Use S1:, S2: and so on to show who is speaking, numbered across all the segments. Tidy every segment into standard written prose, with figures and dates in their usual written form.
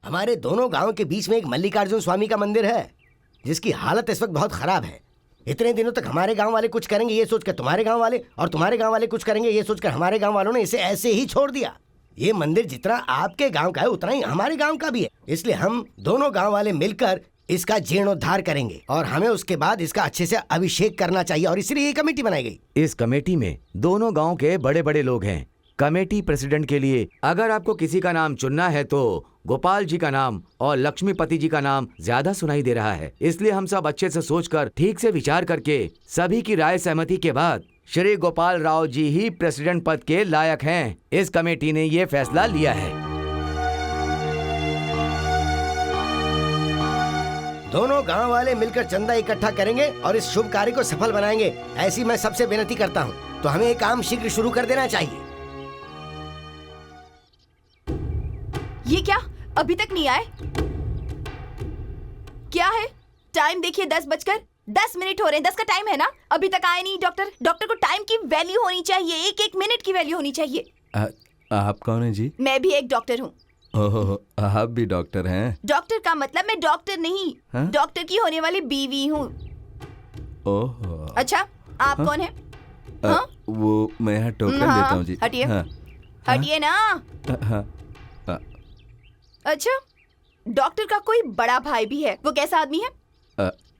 S1: हमारे दोनों गांव के बीच में एक मल्लिकार्जुन स्वामी का मंदिर है जिसकी हालत इस वक्त बहुत खराब है। इतने दिनों तक हमारे गांव वाले कुछ करेंगे ये सोचकर तुम्हारे गांव वाले, और तुम्हारे गांव वाले कुछ करेंगे ये सोचकर हमारे गांव वालों ने इसे ऐसे ही छोड़ दिया। ये मंदिर जितना आपके गांव का है उतना ही हमारे गांव का भी है, इसलिए हम दोनों गांव वाले मिलकर इसका जीर्णोद्धार करेंगे और हमें उसके बाद इसका अच्छे से अभिषेक करना चाहिए, और इसलिए ये कमेटी बनाई गई।
S2: इस कमेटी में दोनों गांव के बड़े बड़े लोग हैं। कमेटी प्रेसिडेंट के लिए अगर आपको किसी का नाम चुनना है तो गोपाल जी का नाम और लक्ष्मीपति जी का नाम ज्यादा सुनाई दे रहा है, इसलिए हम सब अच्छे से सोचकर ठीक से विचार करके सभी की राय सहमति के बाद श्री गोपाल राव जी ही प्रेसिडेंट पद के लायक हैं। इस कमेटी ने ये फैसला लिया है।
S1: दोनों गांव वाले मिलकर चंदा इकट्ठा करेंगे और इस शुभ कार्य को सफल बनाएंगे, ऐसी मैं सबसे विनती करता हूं। तो हमें ये काम शीघ्र शुरू कर देना चाहिए।
S3: ये क्या अभी तक नहीं आए? क्या है? टाइम देखिए 10:10 हो रहे हैं। 10 का टाइम है ना, अभी तक आए नहीं डॉक्टर। डॉक्टर को टाइम की वैल्यू होनी चाहिए, एक एक मिनट की वैल्यू होनी चाहिए।
S4: आप कौन है जी?
S3: मैं भी एक डॉक्टर हूँ।
S4: ओह, आप भी डॉक्टर हैं?
S3: डॉक्टर का मतलब मैं डॉक्टर नहीं, डॉक्टर की होने वाली बीवी हूँ।
S4: ओह,
S3: अच्छा, आप कौन है?
S4: वो मैं यहाँ टोकन देता हूँ जी।
S3: हटिए, हटिए ना। अच्छा, डॉक्टर का कोई बड़ा भाई भी है, वो कैसा आदमी है?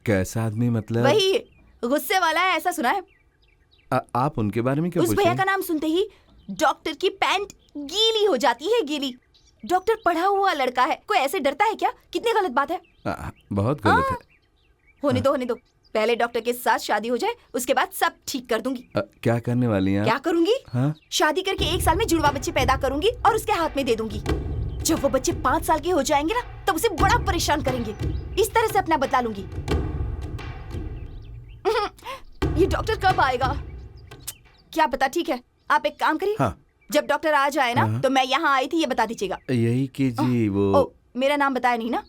S4: कैसा आदमी मतलब?
S3: वही गुस्से वाला है, ऐसा सुना है।
S4: आप उनके बारे में क्यों पूछ रही हैं?
S3: उस भैया का नाम सुनते ही डॉक्टर की पैंट गीली हो जाती है, गीली। डॉक्टर पढ़ा हुआ लड़का है, कोई ऐसे डरता है क्या? कितनी गलत बात है।
S4: बहुत गलत है।
S3: होने दो, पहले डॉक्टर के साथ शादी हो जाए, उसके बाद सब ठीक कर दूंगी।
S4: क्या करने वाली हैं?
S3: क्या करूंगी? शादी करके 1 साल में जुड़वा बच्चे पैदा करूंगी और उसके हाथ में दे दूंगी। जब वो बच्चे 5 साल के हो जाएंगे ना, तब उसे बड़ा परेशान करेंगे। इस तरह से अपना बदला लूंगी। ये डॉक्टर कब आएगा क्या पता। ठीक है, आप एक काम करिए, जब डॉक्टर आ जाए ना तो मैं यहाँ आई थी ये बता दीजिएगा।
S4: यही कि जी वो
S3: मेरा नाम बताया नहीं ना?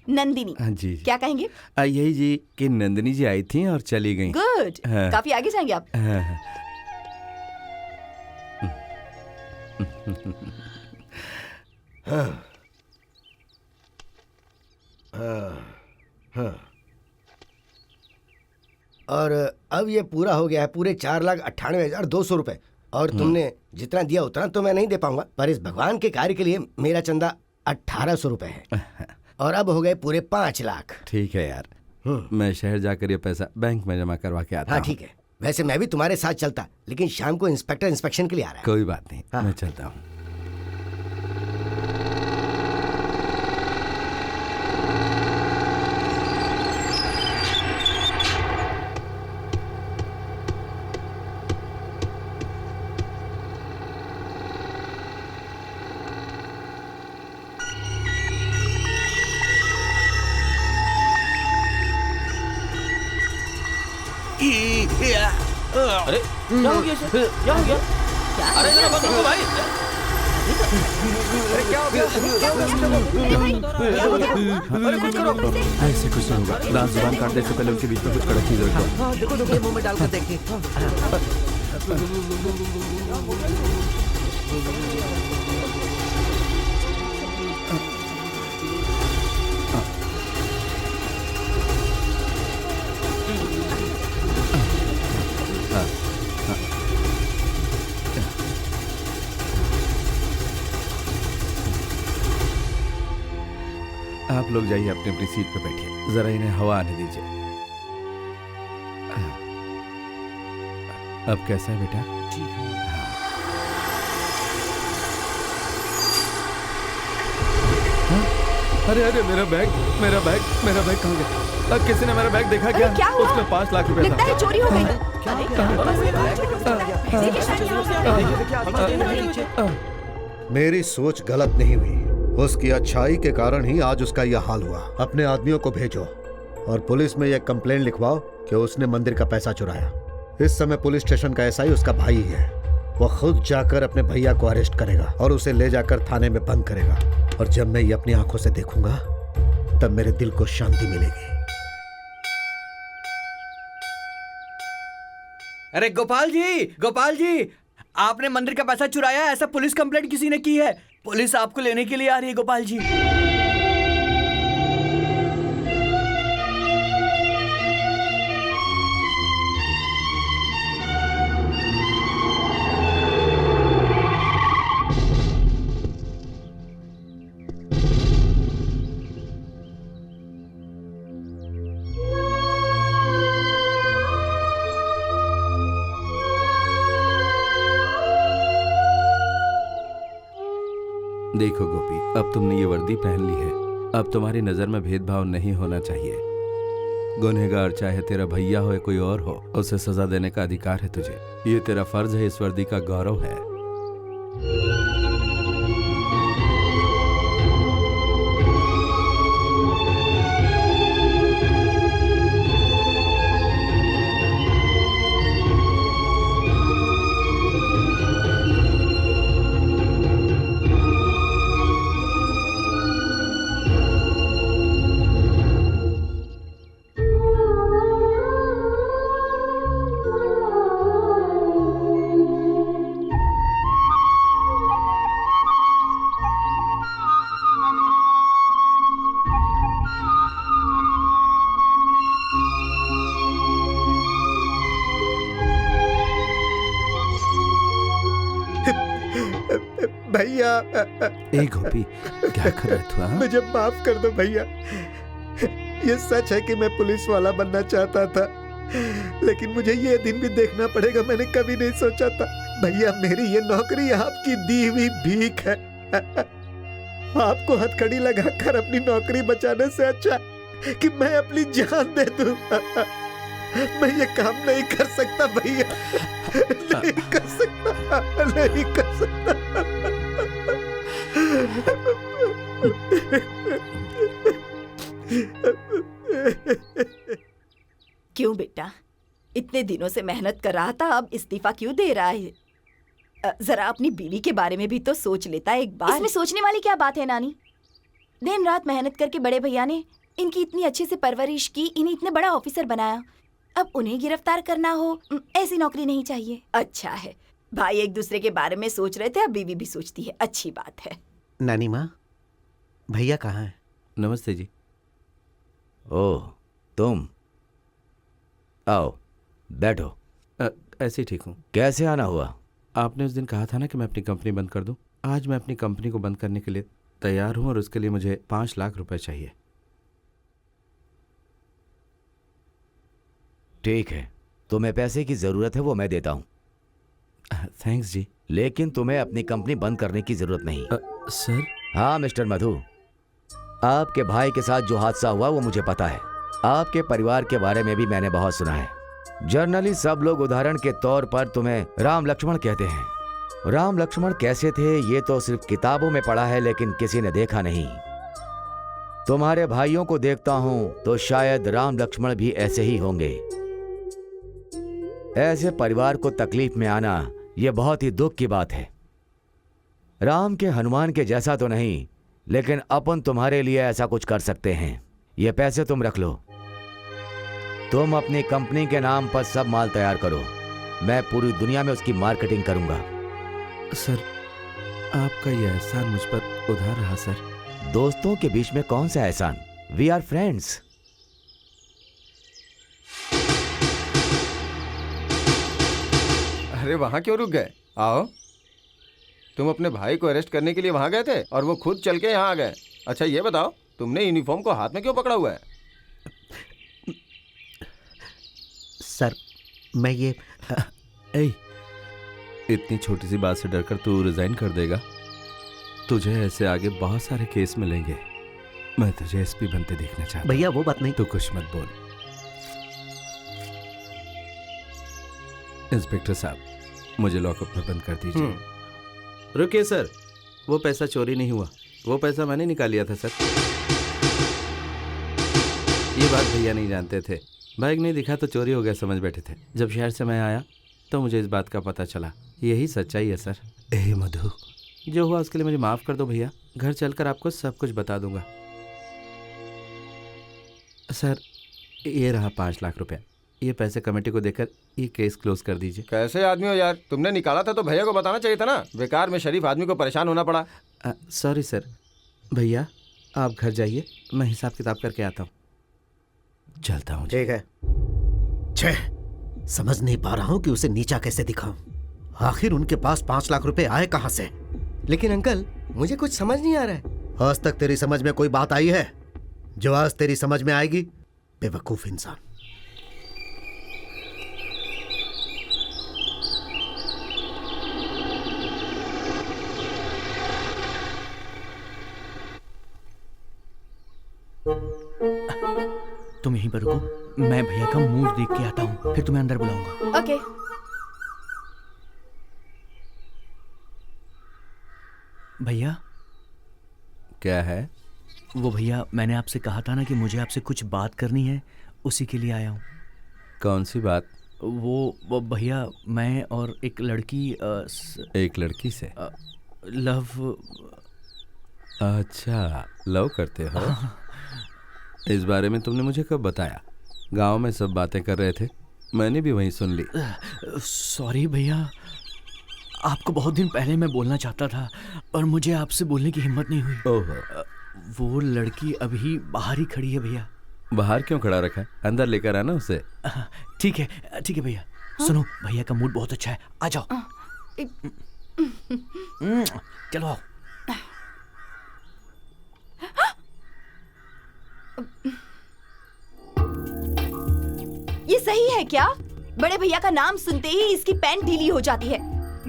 S3: नंदिनी।
S4: जी।
S3: क्या कहेंगे?
S4: यही जी कि नंदिनी जी आई थी और चली गई।
S3: गुड, काफी आगे जाएंगे आप।
S1: और अब ये पूरा हो गया है, पूरे 4,98,200 रुपए। और तुमने जितना दिया उतना तो मैं नहीं दे पाऊंगा, पर इस भगवान के कार्य के लिए मेरा चंदा 1,800 रुपए है। और अब हो गए पूरे 5 लाख।
S4: ठीक है यार, मैं शहर जाकर ये पैसा बैंक में जमा करवा के आता हूँ।
S1: ठीक है, वैसे मैं भी तुम्हारे साथ चलता, लेकिन शाम को इंस्पेक्टर इंस्पेक्शन के लिए आ रहा है।
S4: कोई बात नहीं, मैं चलता हूँ।
S5: अरे क्या हो गया सर? क्या हो गया? अरे जरा बंद करो भाई। अरे क्या हो गया? अरे कुछ करो।
S4: ऐसे कुछ नहीं होगा, दांत जुबान काटने से पहले उनके बीच में कुछ कड़क चीज रखो।
S5: देखो ये मुंह में डालकर देखिए।
S4: आप लोग जाइए अपनी अपनी सीट पे बैठिए, जरा इन्हें हवा आने दीजिए। अब कैसा है बेटा?
S5: ठीक है।
S4: अरे अरे मेरा बैग कहाँ गया? अब किसी ने मेरा बैग देखा क्या?
S3: क्या हुआ?
S4: उसमें 5 लाख रुपए
S3: लगता है चोरी हो गई।
S6: मेरी सोच गलत नहीं हुई, उसकी अच्छाई के कारण ही आज उसका यह हाल हुआ। अपने आदमियों को भेजो और पुलिस में यह कंप्लेंट लिखवाओ कि उसने मंदिर का पैसा चुराया। इस समय पुलिस स्टेशन का एसआई उसका भाई ही है, वो खुद जाकर अपने भैया को अरेस्ट करेगा और उसे ले जाकर थाने में बंद करेगा। और जब मैं ये अपनी आंखों से देखूंगा तब मेरे दिल को शांति मिलेगी।
S7: अरे गोपाल जी, आपने मंदिर का पैसा चुराया, ऐसा पुलिस कंप्लेंट किसी ने की है। पुलिस आपको लेने के लिए आ रही है गोपाल जी।
S4: देखो गोपी, अब तुमने ये वर्दी पहन ली है, अब तुम्हारी नजर में भेदभाव नहीं होना चाहिए। गुनहगार चाहे तेरा भैया हो या कोई और हो, उसे सजा देने का अधिकार है तुझे। ये तेरा फर्ज है, इस वर्दी का गौरव है।
S6: भैया,
S4: ए गोपी, क्या कर रहा है तू? हाँ?
S6: मुझे माफ कर दो भैया। ये सच है कि मैं पुलिस वाला बनना चाहता था, लेकिन मुझे ये दिन भी देखना पड़ेगा, मैंने कभी नहीं सोचा था। भैया, मेरी ये नौकरी आपकी दी हुई भीख है। आपको हथकड़ी लगाकर अपनी नौकरी बचाने से अच्छा कि मैं अपनी जान दे दूं। मैं ये काम नहीं कर सकता भैया, नहीं कर सकता, नहीं कर सकता।
S3: क्यों बेटा, इतने दिनों से मेहनत कर रहा था, अब इस्तीफा क्यों दे रहा है? जरा अपनी बीवी के बारे में भी तो सोच लेता एक बार। इसमें सोचने वाली क्या बात है नानी? दिन रात मेहनत करके बड़े भैया ने इनकी इतनी अच्छे से परवरिश की, इन्हें इतने बड़ा ऑफिसर बनाया। अब उन्हें गिरफ्तार करना हो, ऐसी नौकरी नहीं चाहिए। अच्छा है, भाई एक दूसरे के बारे में सोच रहे थे, अब बीवी भी सोचती है, अच्छी बात है।
S8: नानी माँ, भैया कहाँ है?
S4: नमस्ते जी।
S2: ओह, तुम आओ, बैठो।
S4: ऐसे ही ठीक हूँ।
S2: कैसे आना हुआ?
S4: आपने उस दिन कहा था ना कि मैं अपनी कंपनी बंद कर दूं। आज मैं अपनी कंपनी को बंद करने के लिए तैयार हूं और उसके लिए मुझे 5 लाख रुपए चाहिए।
S2: ठीक है, तुम्हें पैसे की जरूरत है वो मैं देता हूँ।
S4: थैंक्स जी।
S2: लेकिन तुम्हें अपनी कंपनी बंद करने की जरूरत नहीं।
S4: सर?
S2: हाँ मिस्टर मधु, आपके भाई के साथ जो हादसा हुआ वो मुझे पता है। आपके परिवार के बारे में भी मैंने बहुत सुना है। जनरली सब लोग उदाहरण के तौर पर तुम्हें राम लक्ष्मण कहते हैं। राम लक्ष्मण कैसे थे ये तो सिर्फ किताबों में पढ़ा है, लेकिन किसी ने देखा नहीं। तुम्हारे भाइयों को देखता हूं तो शायद राम लक्ष्मण भी ऐसे ही होंगे। ऐसे परिवार को तकलीफ में आना यह बहुत ही दुख की बात है। राम के हनुमान के जैसा तो नहीं, लेकिन अपन तुम्हारे लिए ऐसा कुछ कर सकते हैं। ये पैसे तुम रख लो। तुम अपनी कंपनी के नाम पर सब माल तैयार करो, मैं पूरी दुनिया में उसकी मार्केटिंग करूंगा।
S4: सर, आपका यह एहसान मुझ पर उधार रहा सर।
S2: दोस्तों के बीच में कौन सा एहसान? We are friends.
S9: अरे वहां क्यों रुक गए? आओ। तुम अपने भाई को अरेस्ट करने के लिए वहां गए थे और वो खुद चल के यहाँ आ गए। अच्छा ये बताओ, तुमने यूनिफॉर्म को हाथ में क्यों पकड़ा हुआ है?
S8: सर, मैं ये
S4: इतनी छोटी सी बात से डरकर तू रिजाइन कर देगा? तुझे ऐसे आगे बहुत सारे केस मिलेंगे। मैं तुझे एसपी बनते देखना चाहता हूं।
S8: भैया वो बात नहीं।
S4: तू कुछ मत बोल। इंस्पेक्टर साहब, मुझे लॉकअप में बंद कर दीजिए। रुकिए सर, वो पैसा चोरी नहीं हुआ, वो पैसा मैंने निकाल लिया था सर। ये बात भैया नहीं जानते थे। बैग नहीं दिखा तो चोरी हो गया समझ बैठे थे। जब शहर से मैं आया तो मुझे इस बात का पता चला। यही सच्चाई है सर। ए मधु, जो हुआ उसके लिए मुझे माफ़ कर दो भैया। घर चलकर आपको सब कुछ बता दूंगा। सर, ये रहा 5 लाख रुपया। ये पैसे कमेटी को देकर ये केस क्लोज कर दीजिए।
S9: कैसे आदमी हो यार, तुमने निकाला था तो भैया को बताना चाहिए था ना। बेकार में शरीफ आदमी को परेशान होना पड़ा।
S4: Sorry sir. भैया आप घर जाइए, मैं हिसाब किताब करके आता हूँ। चलता हूँ।
S8: ठीक है। समझ नहीं पा रहा हूँ कि उसे नीचा कैसे दिखाऊं। आखिर उनके पास 5 लाख रुपए आए कहाँ से?
S1: लेकिन अंकल, मुझे कुछ समझ नहीं आ रहा है।
S6: आज तक तेरी समझ में कोई बात आई है जो आज तेरी समझ में आएगी? बेवकूफ इंसान।
S5: तुम यहीं पर रुको, मैं भैया का मूड देख के आता हूँ, फिर तुम्हें अंदर बुलाऊंगा।
S3: ओके।
S5: भैया।
S4: क्या है?
S5: वो भैया, मैंने आपसे कहा था ना कि मुझे आपसे कुछ बात करनी है, उसी के लिए आया हूँ।
S4: कौन सी बात?
S5: वो भैया, मैं और एक लड़की
S4: एक लड़की से
S5: लव।
S4: अच्छा, लव करते हो? इस बारे में तुमने मुझे कब बताया? गांव में सब बातें कर रहे थे, मैंने भी वहीं सुन ली।
S5: सॉरी भैया, आपको बहुत दिन पहले मैं बोलना चाहता था और मुझे आपसे बोलने की हिम्मत नहीं हुई।
S4: ओहो।
S5: वो लड़की अभी बाहर ही खड़ी है भैया।
S4: बाहर क्यों खड़ा रखा है? अंदर लेकर आना उसे।
S5: ठीक है भैया। सुनो, भैया का मूड बहुत अच्छा है, आ जाओ। चलो आओ।
S3: ये सही है क्या? बड़े भैया का नाम सुनते ही इसकी पैंट ढीली हो जाती है।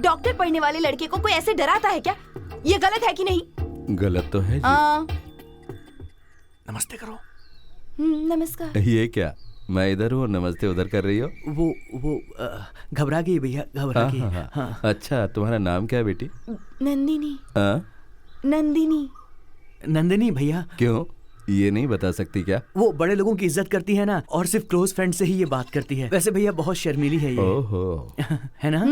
S3: डॉक्टर पढ़ने वाले लड़के को कोई ऐसे डराता है क्या? ये गलत है कि नहीं?
S4: गलत तो है जी।
S5: नमस्ते करो।
S3: नमस्कार।
S4: ये क्या, मैं इधर हूँ, नमस्ते उधर कर रही हो?
S5: वो घबरा गई भैया, घबरा गई।
S4: हाँ। अच्छा, तुम्हारा नाम क्या है बेटी?
S3: नंदिनी।
S4: नंदिनी।
S5: नंदिनी भैया।
S4: क्यों, ये नहीं बता सकती क्या?
S5: वो बड़े लोगों की इज्जत करती है ना, और सिर्फ क्लोज फ्रेंड से ही ये बात करती है। वैसे भैया बहुत शर्मीली है ये।
S4: ओहो।
S5: है ना?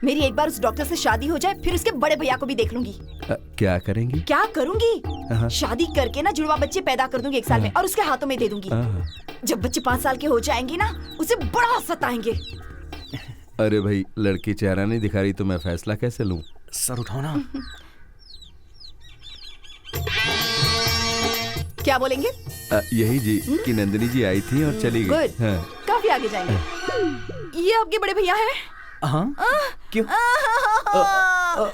S3: मेरी एक बार उस डॉक्टर से शादी हो जाए, फिर उसके बड़े भैया को भी देख लूंगी।
S4: क्या करेंगी?
S3: क्या करूंगी? शादी करके ना जुड़वा बच्चे पैदा कर दूंगी 1 साल में, और उसके हाथों में दे दूंगी। जब बच्चे 5 साल के हो जाएंगे ना, उसे बड़ा सताएंगे।
S4: अरे भाई, लड़की चेहरा नहीं दिखा रही तो मैं फैसला कैसे लूं?
S5: सर उठाओ ना।
S3: क्या बोलेंगे?
S4: यही जी कि नंदिनी जी आई थी और चली गई।
S3: गुड। काफी आगे जाएंगे। ये आपके बड़े भैया हैं?
S5: हाँ। क्यों?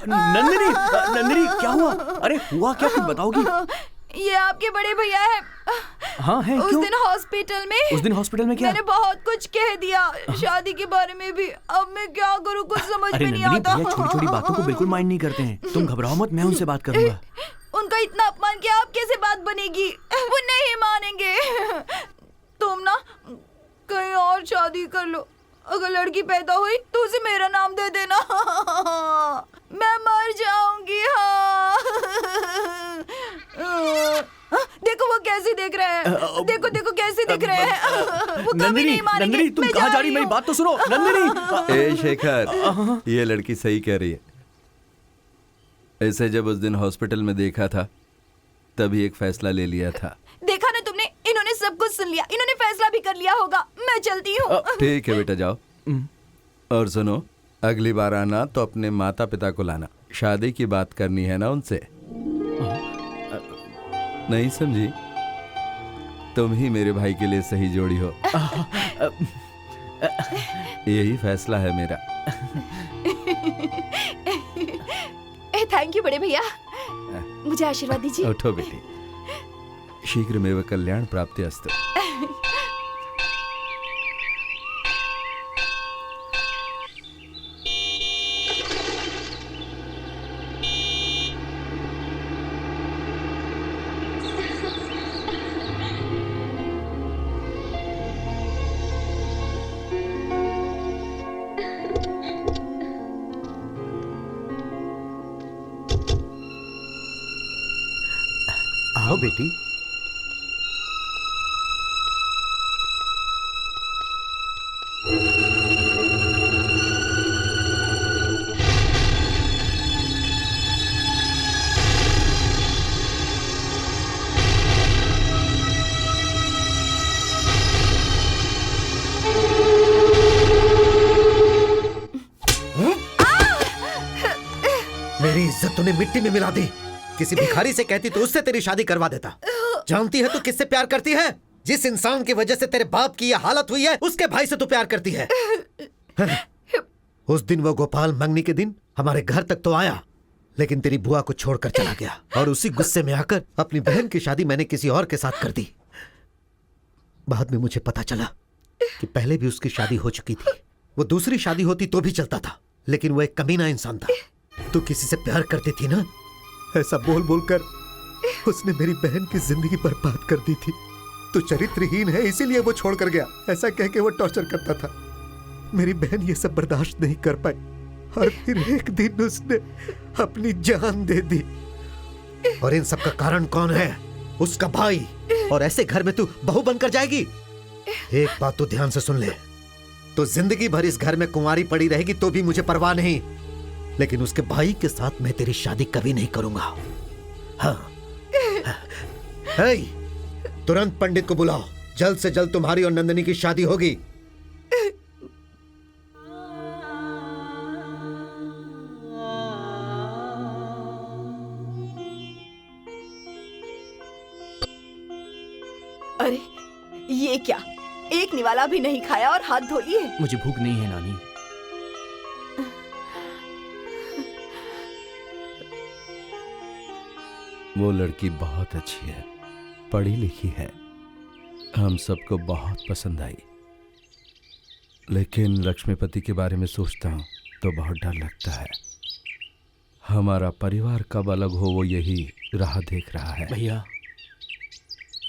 S5: नंदिनी क्या हुआ? अरे हुआ क्या, कुछ बताओगी?
S3: ये आपके बड़े भैया हैं।
S5: हाँ है।
S3: उस
S5: क्यों?
S3: दिन हॉस्पिटल में
S5: क्या?
S3: मैंने बहुत कुछ कह दिया, शादी के बारे में भी। अब मैं क्या करूँ, कुछ समझ में नहीं आता।
S5: भैया छोटी छोटी बातों को बिल्कुल माइंड नहीं करते हैं। तुम घबराओ मत, मैं उनसे बात करूंगा।
S3: उनका इतना अपमान किया, अब कैसे बात बनेगी? वो नहीं मानेंगे। तुम ना कहीं और शादी कर लो। अगर लड़की पैदा हुई तो उसे मेरा नाम दे देना। मैं मर जाऊंगी। हाँ। देखो वो कैसे देख रहे हैं। देखो कैसे देख रहे हैं। वो कभी नहीं मानेंगे।
S5: नंदिनी, तुम कहाँ जा रही? मेरी बात तो सुनो नंदिनी।
S4: ए शेखर, ये लड़की सही कह रही है। ऐसे जब उस दिन हॉस्पिटल में देखा था, तभी एक फैसला ले लिया था।
S3: देखा ना तुमने, इन्होंने सब कुछ सुन लिया, इन्होंने फैसला भी कर लिया होगा। मैं चलती हूँ।
S4: ठीक है बेटा, जाओ। और सुनो, अगली बार आना तो अपने माता पिता को लाना, शादी की बात करनी है ना उनसे। नहीं समझी? तुम ही मेरे भाई के लिए सही जोड़ी हो। यही फैसला है मेरा।
S3: थैंक यू बड़े भैया, मुझे आशीर्वाद दीजिए।
S4: उठो बेटी, शीघ्रमेव कल्याण प्राप्तिरस्तु।
S8: आओ बेटी। मेरी इज्जत तूने मिट्टी में मिला दी। किसी भिखारी से कहती तो उससे तेरी शादी करवा देता। जानती है तू किससे प्यार करती है? जिस इंसान की वजह से तेरे बाप की यह हालत हुई है, उसके भाई से तू प्यार करती है। उस दिन वो गोपाल मंगनी के दिन हमारे घर तक तो आया, लेकिन तेरी बुआ को छोड़कर चला गया, और उसी गुस्से में आकर अपनी बहन की शादी मैंने किसी और के साथ कर दी। बाद में मुझे पता चला कि पहले भी उसकी शादी हो चुकी थी। वो दूसरी शादी होती तो भी चलता था, लेकिन वो एक कमीना इंसान था। तू किसी से प्यार करती थी ना, ऐसा बोल बोल कर
S6: उसने मेरी बहन की जिंदगी बर्बाद कर दी थी। तू चरित्रहीन है इसीलिए वो छोड़ कर गया, ऐसा कह के वो टॉर्चर करता था। मेरी बहन ये सब बर्दाश्त नहीं कर पाई और फिर एक दिन उसने अपनी जान दे दी।
S8: और इन सब का कारण कौन है? उसका भाई। और ऐसे घर में तू बहू बनकर जाएगी? एक बात तो ध्यान से सुन ले, तो जिंदगी भर इस घर में कुंवारी पड़ी रहेगी तो भी मुझे परवाह नहीं, लेकिन उसके भाई के साथ मैं तेरी शादी कभी नहीं करूंगा। हाँ। हे, तुरंत पंडित को बुलाओ, जल्द से जल्द तुम्हारी और नंदिनी की शादी होगी।
S3: अरे ये क्या, एक निवाला भी नहीं खाया और हाथ धो लिए।
S5: मुझे भूख नहीं है नानी।
S4: वो लड़की बहुत अच्छी है, पढ़ी लिखी है, हम सबको बहुत पसंद आई, लेकिन लक्ष्मीपति के बारे में सोचता हूँ तो बहुत डर लगता है। हमारा परिवार कब अलग हो वो यही राह देख रहा है।
S5: भैया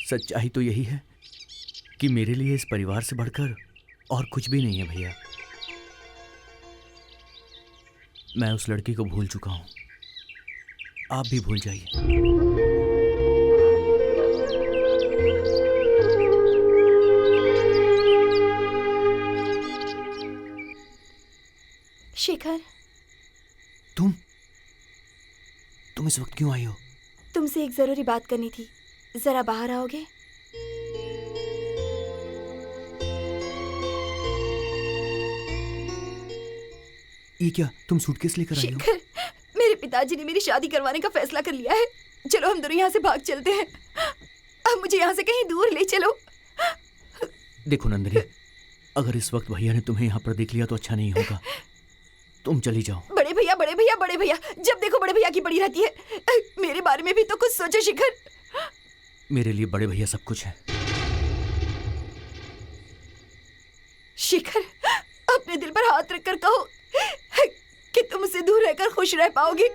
S5: सच्चाई तो यही है कि मेरे लिए इस परिवार से बढ़कर और कुछ भी नहीं है भैया। मैं उस लड़की को भूल चुका हूं, आप भी भूल जाइए।
S3: शेखर,
S5: तुम इस वक्त क्यों आई हो?
S3: तुमसे एक जरूरी बात करनी थी, जरा बाहर आओगे?
S5: ये क्या, तुम सूटकेस लेकर आई हो?
S3: शेखर, मेरे पिताजी ने मेरी शादी करवाने का फैसला कर लिया है। चलो हम दोनों यहाँ से भाग चलते हैं। अब मुझे यहाँ से कहीं दूर ले चलो।
S5: देखो नंदिनी, अगर इस वक्त भैया ने तुम्हें यहाँ पर देख लिया तो अच्छा नहीं होगा। तुम चली जाओ।
S3: बड़े भैया, बड़े भैया, बड़े भैया, जब देखो बड़े भैया की पड़ी रहती है। मेरे बारे में भी तो कुछ सोचो शिखर।
S5: मेरे लिए बड़े भैया सब कुछ है।
S3: शिखर, अपने दिल पर हाथ रखकर कहो कि तुम उससे दूर रहकर खुश रह पाओगे।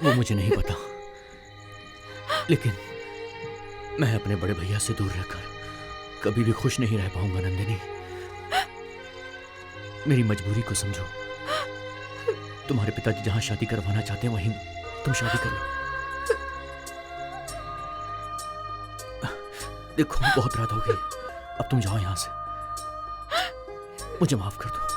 S5: वो मुझे नहीं पता, लेकिन मैं अपने बड़े भैया से दूर रहकर कभी भी खुश नहीं रह पाऊंगा नंदिनी। मेरी मजबूरी को समझो। तुम्हारे पिताजी जहां शादी करवाना चाहते हैं वहीं तुम शादी कर लो। देखो बहुत रात हो गई, अब तुम जाओ यहां से, मुझे माफ कर दो।